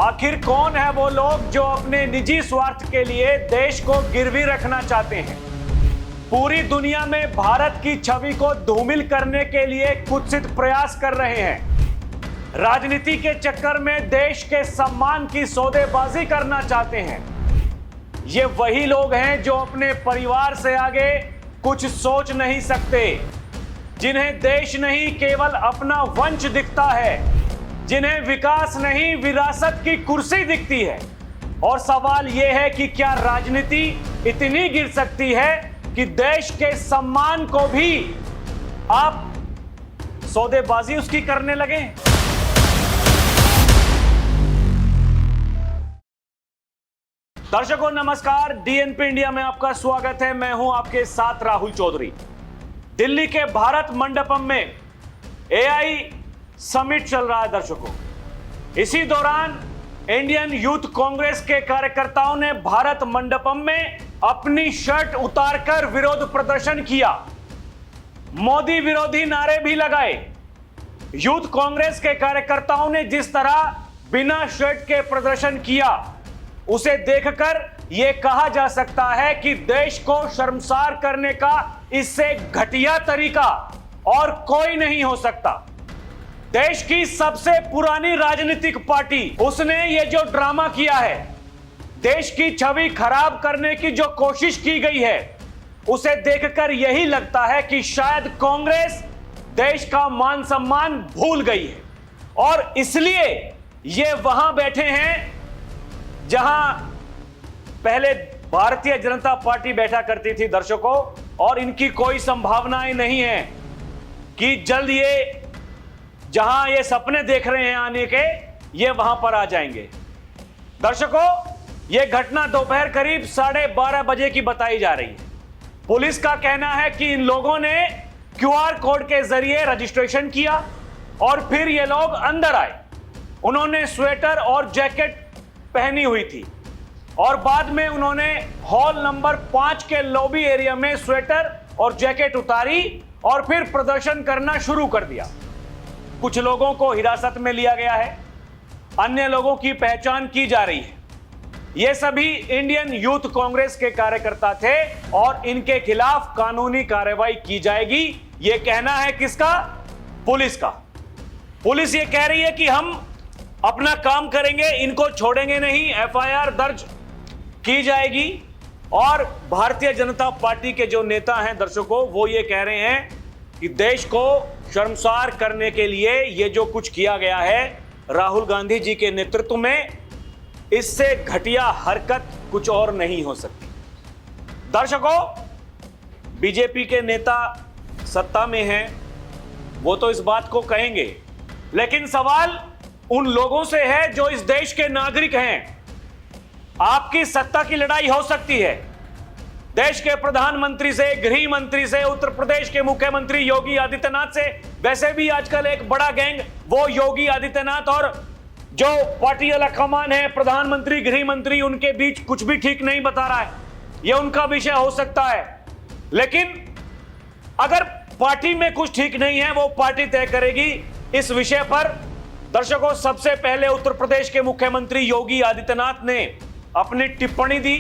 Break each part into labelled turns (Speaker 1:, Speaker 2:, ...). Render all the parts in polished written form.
Speaker 1: आखिर कौन है वो लोग जो अपने निजी स्वार्थ के लिए देश को गिरवी रखना चाहते हैं? पूरी दुनिया में भारत की छवि को धूमिल करने के लिए कुत्सित प्रयास कर रहे हैं। राजनीति के चक्कर में देश के सम्मान की सौदेबाजी करना चाहते हैं। ये वही लोग हैं जो अपने परिवार से आगे कुछ सोच नहीं सकते, जिन्हें देश नहीं केवल अपना वंश दिखता है, जिन्हें विकास नहीं विरासत की कुर्सी दिखती है। और सवाल यह है कि क्या राजनीति इतनी गिर सकती है कि देश के सम्मान को भी आप सौदेबाजी उसकी करने लगे? दर्शकों नमस्कार, डीएनपी इंडिया में आपका स्वागत है। मैं हूं आपके साथ राहुल चौधरी। दिल्ली के भारत मंडपम में एआई समिट चल रहा है दर्शकों। इसी दौरान इंडियन यूथ कांग्रेस के कार्यकर्ताओं ने भारत मंडपम में अपनी शर्ट उतारकर विरोध प्रदर्शन किया। मोदी विरोधी नारे भी लगाए। यूथ कांग्रेस के कार्यकर्ताओं ने जिस तरह बिना शर्ट के प्रदर्शन किया, उसे देखकर यह कहा जा सकता है कि देश को शर्मसार करने का इससे घटिया तरीका और कोई नहीं हो सकता। देश की सबसे पुरानी राजनीतिक पार्टी, उसने ये जो ड्रामा किया है, देश की छवि खराब करने की जो कोशिश की गई है, उसे देखकर यही लगता है कि शायद कांग्रेस देश का मान सम्मान भूल गई है और इसलिए ये वहां बैठे हैं जहां पहले भारतीय जनता पार्टी बैठा करती थी दर्शकों, और इनकी कोई संभावनाएं नहीं है कि जल्द ये जहां ये सपने देख रहे हैं आने के, ये वहां पर आ जाएंगे। दर्शकों, ये घटना दोपहर करीब 12:30 बजे की बताई जा रही है। पुलिस का कहना है कि इन लोगों ने क्यूआर कोड के जरिए रजिस्ट्रेशन किया और फिर ये लोग अंदर आए। उन्होंने स्वेटर और जैकेट पहनी हुई थी और बाद में उन्होंने हॉल नंबर 5 के लॉबी एरिया में स्वेटर और जैकेट उतारी और फिर प्रदर्शन करना शुरू कर दिया। कुछ लोगों को हिरासत में लिया गया है, अन्य लोगों की पहचान की जा रही है। ये सभी इंडियन यूथ कांग्रेस के कार्यकर्ता थे और इनके खिलाफ कानूनी कार्रवाई की जाएगी। यह कहना है किसका? पुलिस का। पुलिस ये कह रही है कि हम अपना काम करेंगे, इनको छोड़ेंगे नहीं, एफआईआर दर्ज की जाएगी। और भारतीय जनता पार्टी के जो नेता हैं दर्शकों, वो ये कह रहे हैं कि देश को शर्मसार करने के लिए ये जो कुछ किया गया है राहुल गांधी जी के नेतृत्व में, इससे घटिया हरकत कुछ और नहीं हो सकती। दर्शकों, बीजेपी के नेता सत्ता में हैं, वो तो इस बात को कहेंगे, लेकिन सवाल उन लोगों से है जो इस देश के नागरिक हैं। आपकी सत्ता की लड़ाई हो सकती है देश के प्रधानमंत्री से, गृह मंत्री से, उत्तर प्रदेश के मुख्यमंत्री योगी आदित्यनाथ से। वैसे भी आजकल एक बड़ा गैंग, वो योगी आदित्यनाथ और जो पार्टी अलकमान है, प्रधानमंत्री, गृह मंत्री, उनके बीच कुछ भी ठीक नहीं बता रहा है। यह उनका विषय हो सकता है, लेकिन अगर पार्टी में कुछ ठीक नहीं है, वो पार्टी तय करेगी इस विषय पर। दर्शकों, सबसे पहले उत्तर प्रदेश के मुख्यमंत्री योगी आदित्यनाथ ने अपनी टिप्पणी दी।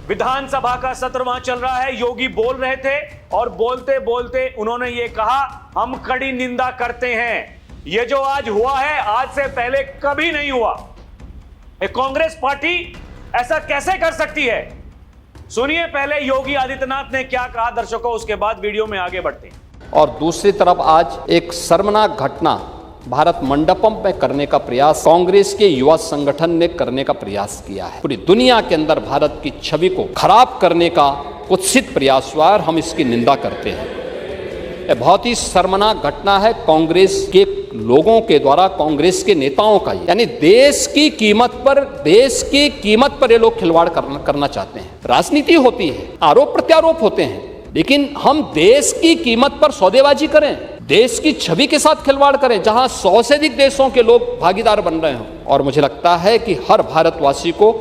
Speaker 1: विधानसभा का सत्र वहां चल रहा है, योगी बोल रहे थे और बोलते बोलते उन्होंने ये कहा, हम कड़ी निंदा करते हैं, ये जो आज हुआ है आज से पहले कभी नहीं हुआ। एक कांग्रेस पार्टी ऐसा कैसे कर सकती है? सुनिए पहले योगी आदित्यनाथ ने क्या कहा दर्शकों, उसके बाद वीडियो में आगे बढ़ते हैं।
Speaker 2: और दूसरी तरफ आज एक शर्मनाक घटना भारत मंडपम में करने का प्रयास कांग्रेस के युवा संगठन ने करने का प्रयास किया है। पूरी दुनिया के अंदर भारत की छवि को खराब करने का कुत्सित प्रयास हुआ और हम इसकी निंदा करते हैं। यह बहुत ही शर्मनाक घटना है कांग्रेस के लोगों के द्वारा, कांग्रेस के नेताओं का। यानी देश की कीमत पर ये लोग खिलवाड़ करना चाहते हैं। राजनीति होती है, आरोप प्रत्यारोप होते हैं, लेकिन हम देश की कीमत पर सौदेबाजी करें, देश की छवि के साथ खिलवाड़ करें, जहां 100 से अधिक देशों के लोग भागीदार बन रहे हों। और मुझे लगता है कि हर भारतवासी को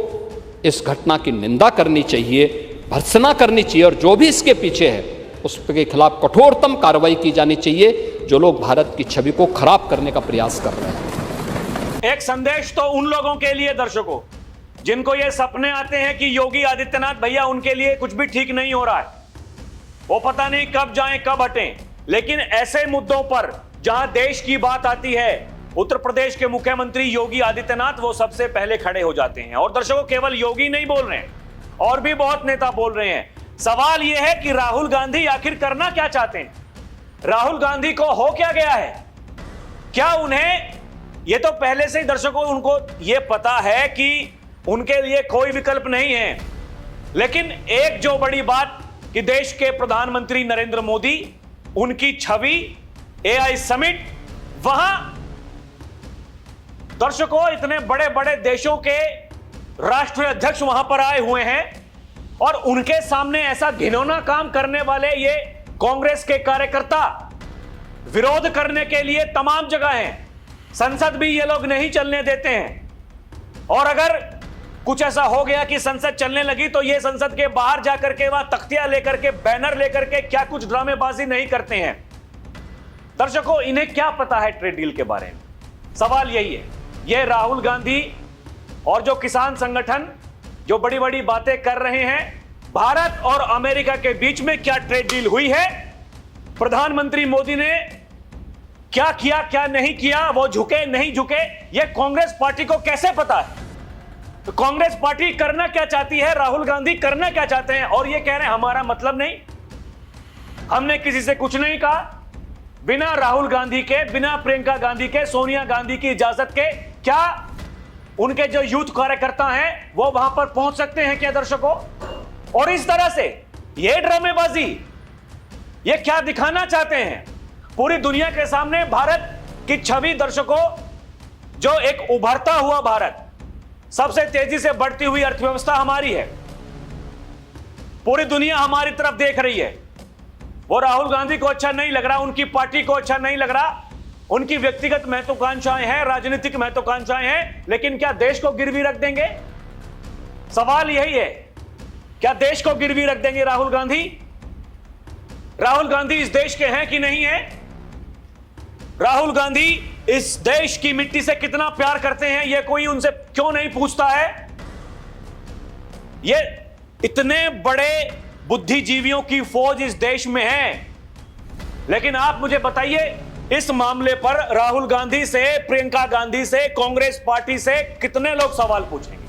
Speaker 2: इस घटना की निंदा करनी चाहिए, भर्त्सना करनी चाहिए, और जो भी इसके पीछे है उसके खिलाफ कठोरतम कार्रवाई की जानी चाहिए, जो लोग भारत की छवि को खराब करने का प्रयास कर रहे हैं।
Speaker 1: एक संदेश तो उन लोगों के लिए दर्शकों जिनको ये सपने आते हैं कि योगी आदित्यनाथ भैया उनके लिए कुछ भी ठीक नहीं हो रहा है, वो पता नहीं कब जाएं कब हटें, लेकिन ऐसे मुद्दों पर जहां देश की बात आती है उत्तर प्रदेश के मुख्यमंत्री योगी आदित्यनाथ वो सबसे पहले खड़े हो जाते हैं। और दर्शकों केवल योगी नहीं बोल रहे हैं, और भी बहुत नेता बोल रहे हैं। सवाल यह है कि राहुल गांधी आखिर करना क्या चाहते हैं? राहुल गांधी को हो क्या गया है? क्या उन्हें, ये तो पहले से ही दर्शकों उनको ये पता है कि उनके लिए कोई विकल्प नहीं है, लेकिन एक जो बड़ी बात कि देश के प्रधानमंत्री नरेंद्र मोदी, उनकी छवि एआई समिट, वहां दर्शकों इतने बड़े बड़े देशों के राष्ट्रीय अध्यक्ष वहां पर आए हुए हैं और उनके सामने ऐसा घिनौना काम करने वाले ये कांग्रेस के कार्यकर्ता विरोध करने के लिए तमाम जगह हैं। संसद भी ये लोग नहीं चलने देते हैं, और अगर कुछ ऐसा हो गया कि संसद चलने लगी तो ये संसद के बाहर जाकर के वहां तख्तियां लेकर के, बैनर लेकर के क्या कुछ ड्रामेबाजी नहीं करते हैं। दर्शकों इन्हें क्या पता है ट्रेड डील के बारे में? सवाल यही है। ये राहुल गांधी और जो किसान संगठन जो बड़ी बड़ी बातें कर रहे हैं, भारत और अमेरिका के बीच में क्या ट्रेड डील हुई है, प्रधानमंत्री मोदी ने क्या किया क्या नहीं किया, वो झुके नहीं झुके, ये कांग्रेस पार्टी को कैसे पता है? तो कांग्रेस पार्टी करना क्या चाहती है, राहुल गांधी करना क्या चाहते हैं, और ये कह रहे हैं हमारा मतलब नहीं, हमने किसी से कुछ नहीं कहा। बिना राहुल गांधी के, बिना प्रियंका गांधी के, सोनिया गांधी की इजाजत के क्या उनके जो यूथ कार्यकर्ता हैं वो वहां पर पहुंच सकते हैं क्या दर्शकों? और इस तरह से ये ड्रामेबाजी, ये क्या दिखाना चाहते हैं पूरी दुनिया के सामने? भारत की छवि दर्शकों, जो एक उभरता हुआ भारत, सबसे तेजी से बढ़ती हुई अर्थव्यवस्था हमारी है, पूरी दुनिया हमारी तरफ देख रही है। वो राहुल गांधी को अच्छा नहीं लग रहा, उनकी पार्टी को अच्छा नहीं लग रहा, उनकी व्यक्तिगत महत्वाकांक्षाएं हैं, राजनीतिक महत्वाकांक्षाएं हैं, लेकिन क्या देश को गिरवी रख देंगे? सवाल यही है, क्या देश को गिरवी रख देंगे राहुल गांधी? राहुल गांधी इस देश के हैं कि नहीं है? राहुल गांधी इस देश की मिट्टी से कितना प्यार करते हैं, यह कोई उनसे क्यों नहीं पूछता है? ये इतने बड़े बुद्धिजीवियों की फौज इस देश में है, लेकिन आप मुझे बताइए इस मामले पर राहुल गांधी से, प्रियंका गांधी से, कांग्रेस पार्टी से कितने लोग सवाल पूछेंगे?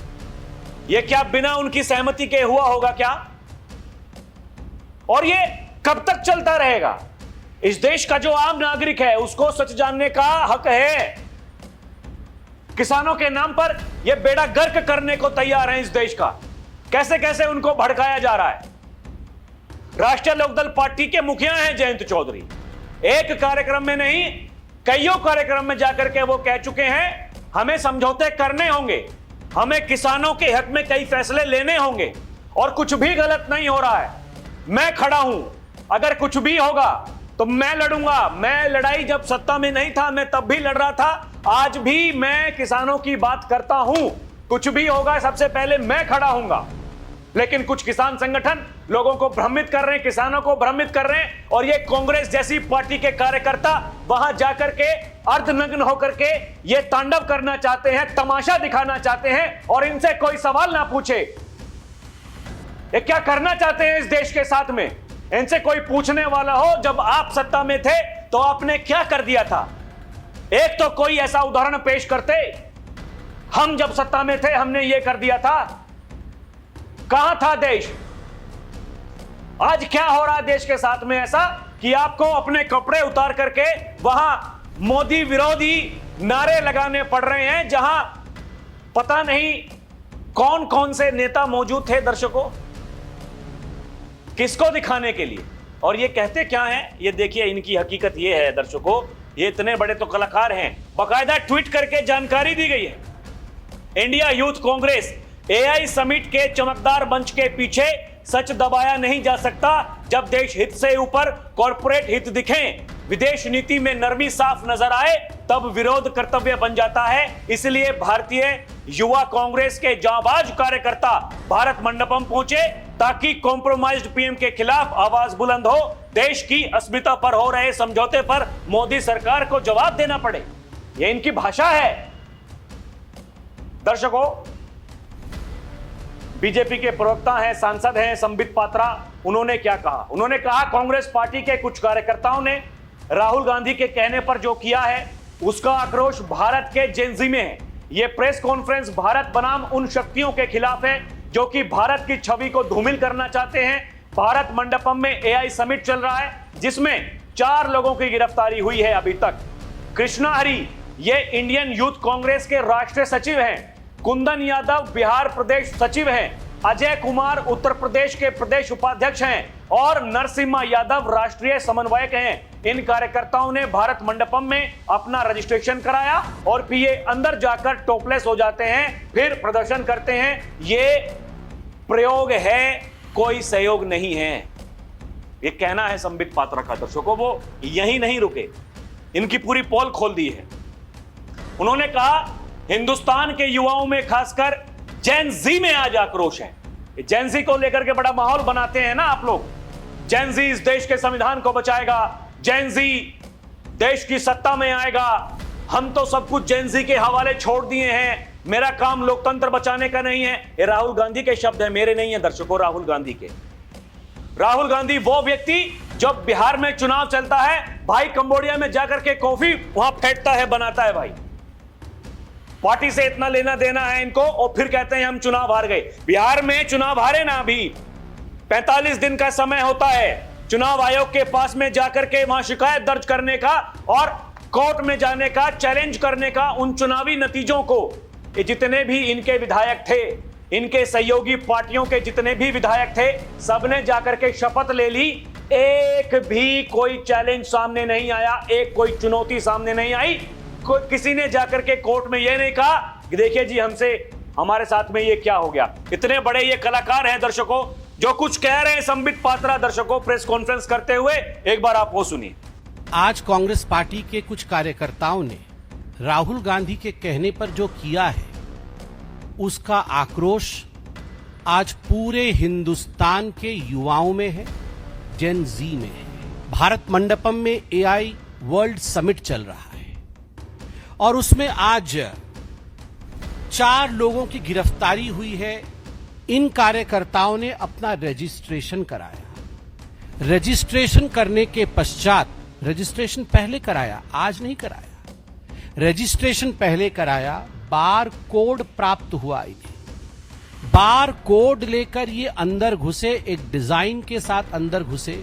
Speaker 1: ये क्या बिना उनकी सहमति के हुआ होगा क्या? और ये कब तक चलता रहेगा? इस देश का जो आम नागरिक है उसको सच जानने का हक है। किसानों के नाम पर ये बेड़ा गर्क करने को तैयार है इस देश का, कैसे कैसे उनको भड़काया जा रहा है। राष्ट्रीय लोकदल पार्टी के मुखिया हैं जयंत चौधरी, एक कार्यक्रम में नहीं कईयों कार्यक्रम में जाकर के वो कह चुके हैं हमें समझौते करने होंगे, हमें किसानों के हक में कई फैसले लेने होंगे, और कुछ भी गलत नहीं हो रहा है, मैं खड़ा हूं, अगर कुछ भी होगा तो मैं लड़ूंगा। मैं लड़ाई जब सत्ता में नहीं था मैं तब भी लड़ रहा था, आज भी मैं किसानों की बात करता हूं, कुछ भी होगा सबसे पहले मैं खड़ा हूंगा। लेकिन कुछ किसान संगठन लोगों को भ्रमित कर रहे हैं, किसानों को भ्रमित कर रहे हैं, और ये कांग्रेस जैसी पार्टी के कार्यकर्ता वहां जाकर के अर्धनग्न होकर के ये तांडव करना चाहते हैं, तमाशा दिखाना चाहते हैं, और इनसे कोई सवाल ना पूछे ये क्या करना चाहते हैं इस देश के साथ में, इनसे कोई पूछने वाला हो। जब आप सत्ता में थे तो आपने क्या कर दिया था? एक तो कोई ऐसा उदाहरण पेश करते, हम जब सत्ता में थे हमने ये कर दिया था। कहां था देश? आज क्या हो रहा है देश के साथ में ऐसा कि आपको अपने कपड़े उतार करके वहां मोदी विरोधी नारे लगाने पड़ रहे हैं, जहां पता नहीं कौन कौन से नेता मौजूद थे दर्शकों, किसको दिखाने के लिए। और ये कहते क्या हैं, ये देखिए इनकी हकीकत ये है दर्शकों, ये इतने बड़े तो कलाकार हैं, बाकायदा ट्वीट करके जानकारी दी गई है। India youth Congress AI summit के चमकदार मंच के पीछे सच दबाया नहीं जा सकता। जब देश हित से ऊपर कॉर्पोरेट हित दिखें, विदेश नीति में नरमी साफ नजर आए, तब विरोध कर्तव्य बन जाता है। इसलिए भारतीय युवा कांग्रेस के जांबाज कार्यकर्ता भारत मंडपम पहुंचे ताकि कॉम्प्रोमाइज्ड पीएम के खिलाफ आवाज बुलंद हो, देश की अस्मिता पर हो रहे समझौते पर मोदी सरकार को जवाब देना पड़े। यह इनकी भाषा है। दर्शकों, बीजेपी के प्रवक्ता हैं, सांसद हैं संबित पात्रा, उन्होंने क्या कहा? उन्होंने कहा कांग्रेस पार्टी के कुछ कार्यकर्ताओं ने राहुल गांधी के कहने पर जो किया है उसका आक्रोश भारत के जेनजी में है। यह प्रेस कॉन्फ्रेंस भारत बनाम उन शक्तियों के खिलाफ है जो कि भारत की छवि को धूमिल करना चाहते हैं। भारत मंडपम में एआई समिट चल रहा है जिसमें 4 लोगों की गिरफ्तारी हुई है अभी तक। कृष्णा हरि ये इंडियन यूथ कांग्रेस के राष्ट्रीय सचिव हैं, कुंदन यादव बिहार प्रदेश सचिव हैं, अजय कुमार उत्तर प्रदेश के प्रदेश उपाध्यक्ष हैं और नरसिम्हा यादव राष्ट्रीय समन्वयक हैं। इन कार्यकर्ताओं ने भारत मंडपम में अपना रजिस्ट्रेशन कराया और फिर ये अंदर जाकर टोपलेस हो जाते हैं, फिर प्रदर्शन करते हैं। ये प्रयोग है, कोई सहयोग नहीं है, ये कहना है संबित पात्रा का। दर्शकों, वो यही नहीं रुके, इनकी पूरी पोल खोल दी है। उन्होंने कहा हिंदुस्तान के युवाओं में खासकर जेन जी में आज आक्रोश है। जेन जी को लेकर के बड़ा माहौल बनाते हैं ना आप लोग। जेन जी इस देश के संविधान को बचाएगा, जेन जी देश की सत्ता में आएगा, हम तो सब कुछ जेन जी के हवाले छोड़ दिए हैं, मेरा काम लोकतंत्र बचाने का नहीं है। ये राहुल गांधी के शब्द है, मेरे नहीं है दर्शकों, राहुल गांधी के। राहुल गांधी वो व्यक्ति जब बिहार में चुनाव चलता है, भाई कंबोडिया में जाकर के कॉफी वहां फेंकता है, बनाता है। भाई पार्टी से इतना लेना देना है इनको और फिर कहते हैं हम चुनाव हार गए। बिहार में चुनाव हारे ना, अभी 45 दिन का समय होता है चुनाव आयोग के पास में जाकर के वहां शिकायत दर्ज करने का और कोर्ट में जाने का, चैलेंज करने का उन चुनावी नतीजों को। ये जितने भी इनके विधायक थे, इनके सहयोगी पार्टियों के जितने भी विधायक थे, सबने जाकर के शपथ ले ली। एक भी कोई चैलेंज सामने नहीं आया, एक कोई चुनौती सामने नहीं आई। किसी ने जाकर के कोर्ट में यह नहीं कहा कि देखिए जी हमारे साथ में ये क्या हो गया। इतने बड़े ये कलाकार हैं दर्शकों, जो कुछ कह रहे हैं संबित पात्रा दर्शकों प्रेस कॉन्फ्रेंस करते हुए, एक बार आप वो सुनिए।
Speaker 3: आज कांग्रेस पार्टी के कुछ कार्यकर्ताओं ने राहुल गांधी के कहने पर जो किया है उसका आक्रोश आज पूरे हिंदुस्तान के युवाओं में है, जेन जी में है। भारत मंडपम में एआई वर्ल्ड समिट चल रहा है और उसमें आज 4 लोगों की गिरफ्तारी हुई है। इन कार्यकर्ताओं ने अपना रजिस्ट्रेशन कराया। रजिस्ट्रेशन करने के पश्चात, रजिस्ट्रेशन पहले कराया, आज नहीं कराया, रजिस्ट्रेशन पहले कराया, बार कोड प्राप्त हुआ इन्हें। बार कोड लेकर ये अंदर घुसे, एक डिजाइन के साथ अंदर घुसे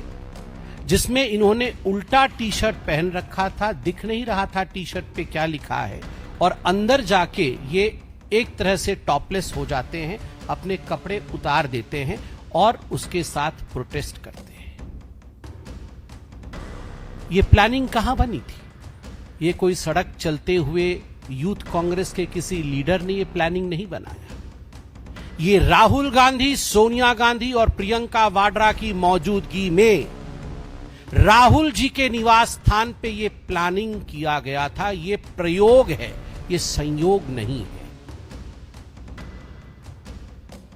Speaker 3: जिसमें इन्होंने उल्टा टी शर्ट पहन रखा था, दिख नहीं रहा था टी शर्ट पे क्या लिखा है, और अंदर जाके ये एक तरह से टॉपलेस हो जाते हैं, अपने कपड़े उतार देते हैं और उसके साथ प्रोटेस्ट करते हैं। ये प्लानिंग कहां बनी थी? ये कोई सड़क चलते हुए यूथ कांग्रेस के किसी लीडर ने ये प्लानिंग नहीं बनाया। ये राहुल गांधी, सोनिया गांधी और प्रियंका वाड्रा की मौजूदगी में राहुल जी के निवास स्थान पे ये प्लानिंग किया गया था। ये प्रयोग है, ये संयोग नहीं है।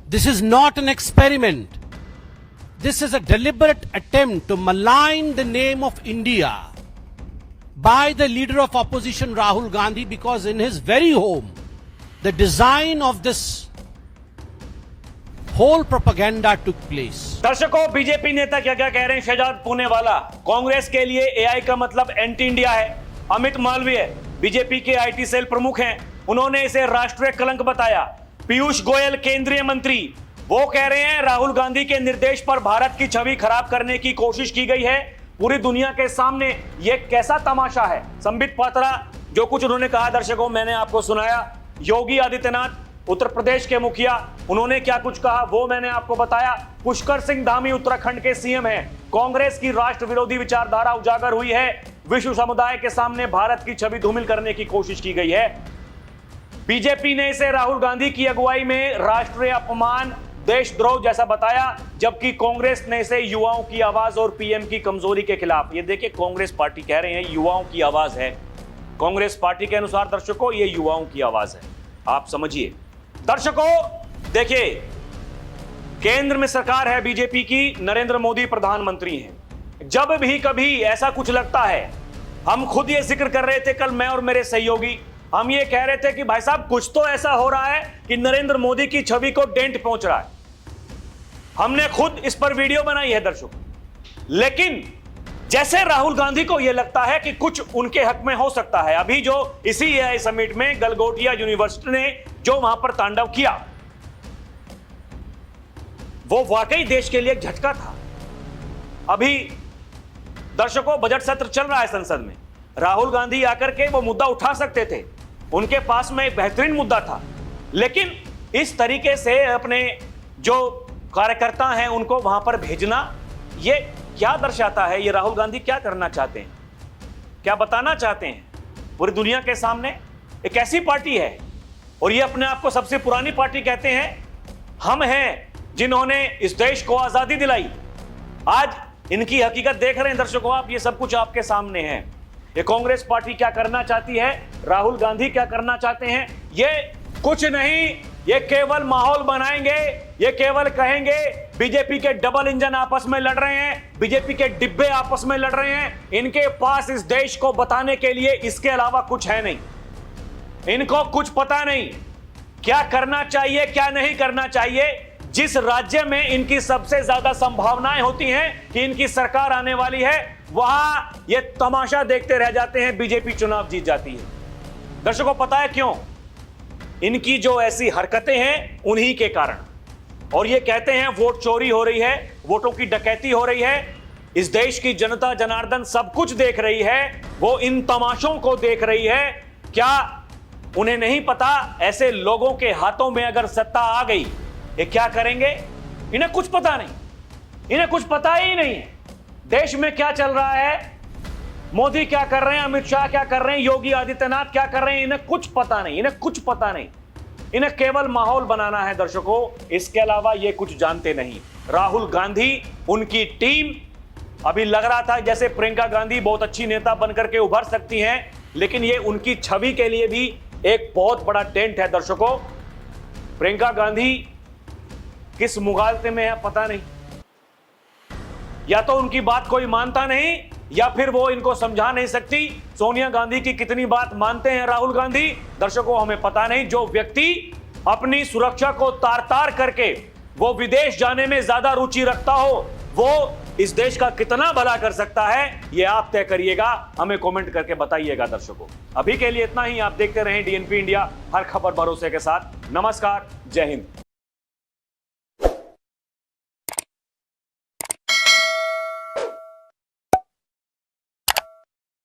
Speaker 3: This is not an experiment, this is a deliberate attempt to malign the name of India by the leader of opposition Rahul Gandhi, because in his very home the design of this whole propaganda took place.
Speaker 1: दर्शकों, BJP नेता क्या क्या कह रहे हैं? शहजाद पुणे वाला, कांग्रेस के लिए एआई का मतलब एंटी इंडिया है। अमित मालवीय बीजेपी के आईटी सेल प्रमुख हैं, उन्होंने इसे राष्ट्रीय कलंक बताया। पीयूष गोयल केंद्रीय मंत्री, वो कह रहे हैं राहुल गांधी के निर्देश पर भारत की छवि खराब करने की कोशिश की गई है पूरी दुनिया के सामने। यह कैसा तमाशा है? संबित पात्रा जो कुछ उन्होंने कहा दर्शकों मैंने आपको सुनाया। योगी आदित्यनाथ उत्तर प्रदेश के मुखिया, उन्होंने क्या कुछ कहा वो मैंने आपको बताया। पुष्कर सिंह धामी उत्तराखंड के सीएम हैं। कांग्रेस की राष्ट्र विरोधी विचारधारा उजागर हुई है। विश्व समुदाय के सामने भारत की छवि धूमिल करने की कोशिश की गई है। बीजेपी ने इसे राहुल गांधी की अगुवाई में राष्ट्रीय अपमान, देशद्रोह जैसा बताया, जबकि कांग्रेस ने इसे युवाओं की आवाज और पीएम की कमजोरी के खिलाफ। ये देखिए, कांग्रेस पार्टी कह रहे हैं युवाओं की आवाज है। कांग्रेस पार्टी के अनुसार दर्शकों ये युवाओं की आवाज है, आप समझिए। दर्शकों देखिए, केंद्र में सरकार है बीजेपी की, नरेंद्र मोदी प्रधानमंत्री हैं। जब भी कभी ऐसा कुछ लगता है, हम खुद ये जिक्र कर रहे थे कल, मैं और मेरे सहयोगी, हम ये कह रहे थे कि भाई साहब कुछ तो ऐसा हो रहा है कि नरेंद्र मोदी की छवि को डेंट पहुंच रहा है। हमने खुद इस पर वीडियो बनाई है दर्शकों, लेकिन जैसे राहुल गांधी को यह लगता है कि कुछ उनके हक में हो सकता है, अभी जो इसी एआई समिट में गलगोटिया यूनिवर्सिटी ने जो वहां पर तांडव किया, वो वाकई देश के लिए एक झटका था। अभी दर्शकों बजट सत्र चल रहा है संसद में, राहुल गांधी आकर के वो मुद्दा उठा सकते थे, उनके पास में एक बेहतरीन मुद्दा था, लेकिन इस तरीके से अपने जो कार्यकर्ता हैं उनको वहां पर भेजना, ये क्या दर्शाता है? ये राहुल गांधी क्या करना चाहते हैं, क्या बताना चाहते हैं पूरी दुनिया के सामने? एक ऐसी पार्टी है और ये अपने आप को सबसे पुरानी पार्टी कहते हैं, हम हैं जिन्होंने इस देश को आजादी दिलाई। आज इनकी हकीकत देख रहे हैं दर्शकों आप, ये सब कुछ आपके सामने है। ये कांग्रेस पार्टी क्या करना चाहती है, राहुल गांधी क्या करना चाहते हैं, ये कुछ नहीं, ये केवल माहौल बनाएंगे, ये केवल कहेंगे बीजेपी के डबल इंजन आपस में लड़ रहे हैं, बीजेपी के डिब्बे आपस में लड़ रहे हैं। इनके पास इस देश को बताने के लिए इसके अलावा कुछ है नहीं, इनको कुछ पता नहीं क्या करना चाहिए क्या नहीं करना चाहिए। जिस राज्य में इनकी सबसे ज्यादा संभावनाएं होती हैं कि इनकी सरकार आने वाली है, वहां ये तमाशा देखते रह जाते हैं, बीजेपी चुनाव जीत जाती है। दर्शकों पता है क्यों? इनकी जो ऐसी हरकतें हैं उन्हीं के कारण, और ये कहते हैं वोट चोरी हो रही है, वोटों की डकैती हो रही है। इस देश की जनता जनार्दन सब कुछ देख रही है, वो इन तमाशों को देख रही है। क्या उन्हें नहीं पता ऐसे लोगों के हाथों में अगर सत्ता आ गई ये क्या करेंगे? इन्हें कुछ पता नहीं, इन्हें कुछ पता ही नहीं है देश में क्या चल रहा है, मोदी क्या कर रहे हैं, अमित शाह क्या कर रहे हैं, योगी आदित्यनाथ क्या कर रहे हैं, इन्हें कुछ पता नहीं, इन्हें कुछ पता नहीं। इन्हें केवल माहौल बनाना है दर्शकों, इसके अलावा ये कुछ जानते नहीं। राहुल गांधी, उनकी टीम, अभी लग रहा था जैसे प्रियंका गांधी बहुत अच्छी नेता बनकर के उभर सकती हैं, लेकिन ये उनकी छवि के लिए भी एक बहुत बड़ा डेंट है दर्शकों। प्रियंका गांधी किस मुगालते में है पता नहीं, या तो उनकी बात कोई मानता नहीं या फिर वो इनको समझा नहीं सकती। सोनिया गांधी की कितनी बात मानते हैं राहुल गांधी, दर्शकों हमें पता नहीं। जो व्यक्ति अपनी सुरक्षा को तार तार करके वो विदेश जाने में ज्यादा रुचि रखता हो, वो इस देश का कितना भला कर सकता है, ये आप तय करिएगा, हमें कमेंट करके बताइएगा दर्शकों। अभी के लिए इतना ही, आप देखते रहें डीएनपी इंडिया, हर खबर भरोसे के साथ। नमस्कार, जय हिंद।